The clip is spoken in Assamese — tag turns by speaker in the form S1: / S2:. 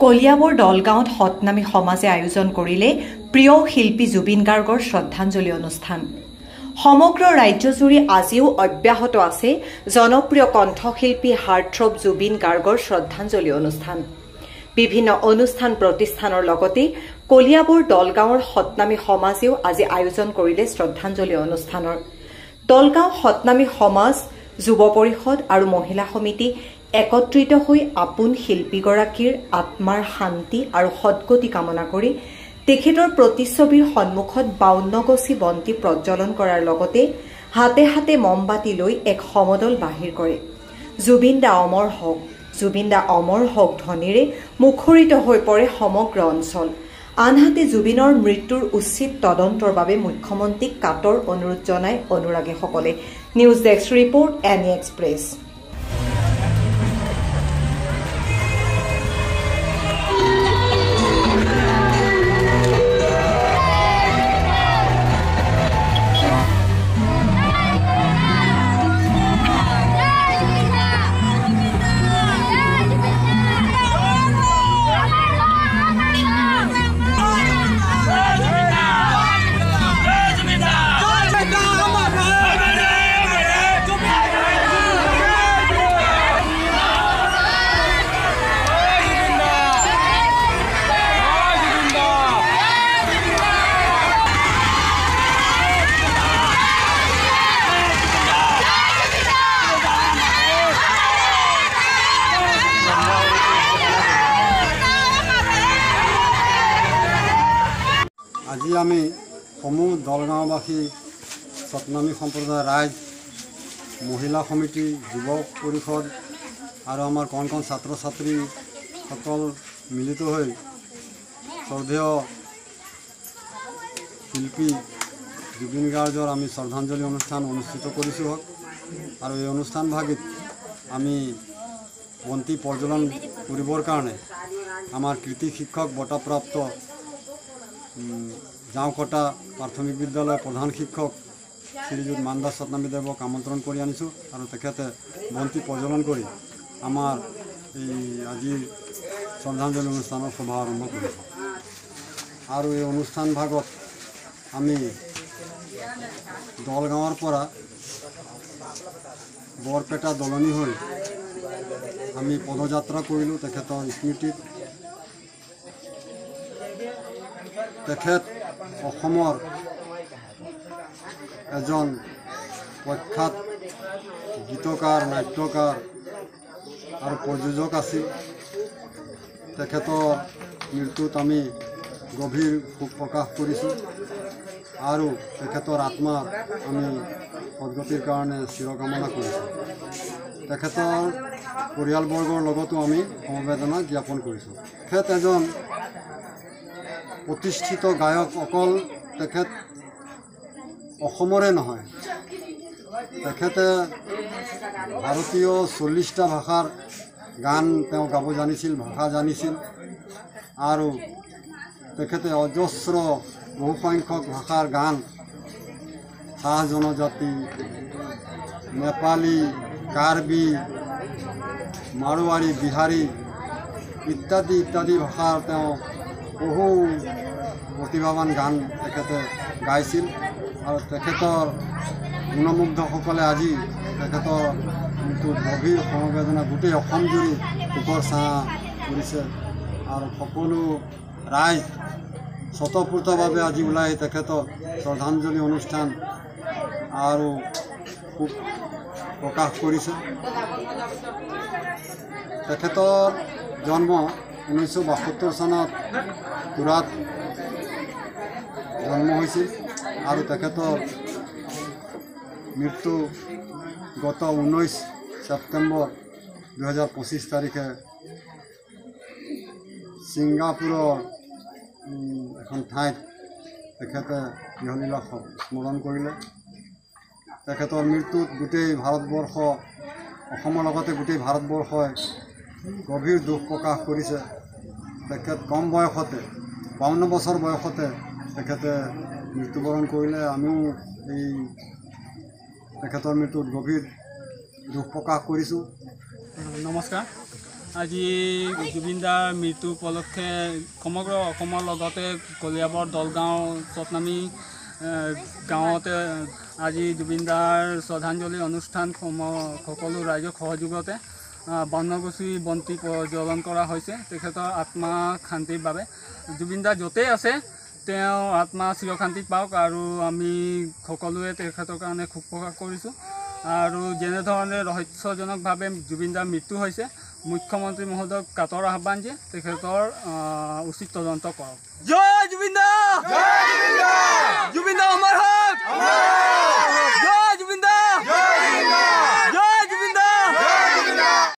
S1: কলিয়াবৰ দলগাঁৱত সতনামী সমাজে আয়োজন কৰিলে প্ৰিয় শিল্পী জুবিন গাৰ্গৰ শ্ৰদ্ধাঞ্জলি অনুষ্ঠান। সমগ্ৰ ৰাজ্যজুৰি আজিও অব্যাহত আছে জনপ্ৰিয় কণ্ঠশিল্পী হাৰ্টথ্ৰব জুবিন গাৰ্গৰ শ্ৰদ্ধাঞ্জলি অনুষ্ঠান। বিভিন্ন অনুষ্ঠান প্ৰতিষ্ঠানৰ লগতে কলিয়াবৰ দলগাঁৱৰ সতনামী সমাজেও আজি আয়োজন কৰিলে শ্ৰদ্ধাঞ্জলি অনুষ্ঠানৰ। দলগাঁও সতনামী সমাজ, যুৱ পৰিষদ আৰু মহিলা সমিতি একত্ৰিত হৈ আপোন শিল্পীগৰাকীৰ আত্মাৰ শান্তি আৰু সদ্গতি কামনা কৰি তেখেতৰ প্ৰতিচ্ছবিৰ সন্মুখত 52 গছি বন্তি প্ৰজ্বলন কৰাৰ লগতে হাতে হাতে মমবাতি লৈ এক সমদল বাহিৰ কৰে। জুবিন দা অমৰ হওক, জুবিন দা অমৰ হওক ধ্বনিৰে মুখৰিত হৈ পৰে সমগ্ৰ অঞ্চল। আনহাতে জুবিনৰ মৃত্যুৰ উচিত তদন্তৰ বাবে মুখ্যমন্ত্ৰীক কাটৰ অনুৰোধ জনায় অনুৰাগীসকলে। News desk report, any express.
S2: আজি আমি সমূহ দলগাঁওবাসী, সতনামী সম্প্ৰদায়ৰ ৰাইজ, মহিলা সমিতি, যুৱ পৰিষদ আৰু আমাৰ কণ কণ ছাত্ৰ ছাত্ৰীসকল মিলিত হৈ শ্ৰদ্ধেয় শিল্পী জুবিন গাৰ্গৰ আমি শ্ৰদ্ধাঞ্জলি অনুষ্ঠান অনুষ্ঠিত কৰিছোঁ। আৰু এই অনুষ্ঠানভাগিত আমি বন্তি প্ৰজ্বলন কৰিবৰ কাৰণে আমাৰ কৃতি শিক্ষক বঁটাপ্ৰাপ্ত যাওঁকটা প্ৰাথমিক বিদ্যালয়ৰ প্ৰধান শিক্ষক শ্ৰীযুত মানদাস সতনামীদেৱক আমন্ত্ৰণ কৰি আনিছোঁ আৰু তেখেতে বন্তি প্ৰজ্বলন কৰি আমাৰ এই আজিৰ শ্ৰদ্ধাঞ্জলি অনুষ্ঠানৰ সভা আৰম্ভ কৰিছোঁ। আৰু এই অনুষ্ঠান ভাগত আমি দলগাঁৱৰ পৰা বৰপেটা দলনি হৈ আমি পদযাত্ৰা কৰিলোঁ তেখেতৰ স্মৃতিত। তেখেত অসমৰ এজন প্ৰখ্যাত গীতকাৰ, নাট্যকাৰ আৰু প্ৰযোজক আছিল। তেখেতৰ মৃত্যুত আমি গভীৰ শোক প্ৰকাশ কৰিছোঁ আৰু তেখেতৰ আত্মাৰ আমি সদ্গতিৰ কাৰণে চিৰকামনা কৰিছোঁ। তেখেতৰ পৰিয়ালবৰ্গৰ লগতো আমি সমবেদনা জ্ঞাপন কৰিছোঁ। তেখেত এজন প্ৰতিষ্ঠিত গায়ক। অকল তেখেত অসমৰে নহয়, তেখেতে ভাৰতীয় 40টা ভাষাৰ গান তেওঁ গাব জানিছিল, ভাষা জানিছিল আৰু তেখেতে অজস্ৰ বহুসংখ্যক ভাষাৰ গান চাহ জনজাতি, নেপালী, কাৰ্বি, মাৰোৱাৰী, বিহাৰী ইত্যাদি ইত্যাদি ভাষাৰ তেওঁ বহু প্ৰতিভাৱান গান তেখেতে গাইছিল। আৰু তেখেতৰ গুণমুগ্ধসকলে আজি তেখেতৰ মৃত্যুত গভীৰ সমবেদনা গোটেই অসমজুৰি শোকৰ ছাঁ পৰিছে আৰু সকলো ৰাইজ স্বতঃস্ফূৰ্তভাৱে আজি ওলাই তেখেতক শ্ৰদ্ধাঞ্জলি অনুষ্ঠান আৰু শোক প্ৰকাশ কৰিছে। তেখেতৰ জন্ম 1972 চনত তুৰাত জন্ম হৈছিল আৰু তেখেতৰ মৃত্যু গত 19 ছেপ্টেম্বৰ 2025 তাৰিখে ছিংগাপুৰৰ এখন ঠাইত তেখেতে ইহলীলা স্মৰণ কৰিলে। তেখেতৰ মৃত্যুত গোটেই ভাৰতবৰ্ষ, অসমৰ লগতে গোটেই ভাৰতবৰ্ষই গভীৰ দুখ প্ৰকাশ কৰিছে। তেখেত কম বয়সতে, 52 বছৰ বয়সতে তেখেতে মৃত্যুবৰণ কৰিলে। আমিও এই তেখেতৰ মৃত্যুত গভীৰ দুখ প্ৰকাশ কৰিছোঁ।
S3: নমস্কাৰ। আজি জুবিনদাৰ মৃত্যু উপলক্ষে সমগ্ৰ অসমৰ লগতে কলিয়াবৰ দলগাঁও চটনামী গাঁৱতে আজি জুবিনদাৰ শ্ৰদ্ধাঞ্জলি অনুষ্ঠান সকলো ৰাইজৰ সহযোগতে বনগছি বন্তি প্ৰজ্বলন কৰা হৈছে তেখেতৰ আত্মা শান্তিৰ বাবে। জুবিনদা য'তেই আছে তেওঁ আত্মা চিৰশান্তি পাওক আৰু আমি সকলোৱে তেখেতৰ কাৰণে শোক প্ৰকাশ কৰিছোঁ। আৰু যেনেধৰণে ৰহস্যজনকভাৱে জুবিনদাৰ মৃত্যু হৈছে মুখ্যমন্ত্ৰী মহোদয়ক কাতৰ আহ্বান যে তেখেতৰ উচিত তদন্ত কৰক। জয় জুবিনদা, জয় জুবিনদা, জুবিনদা অমৰ হওক, জয়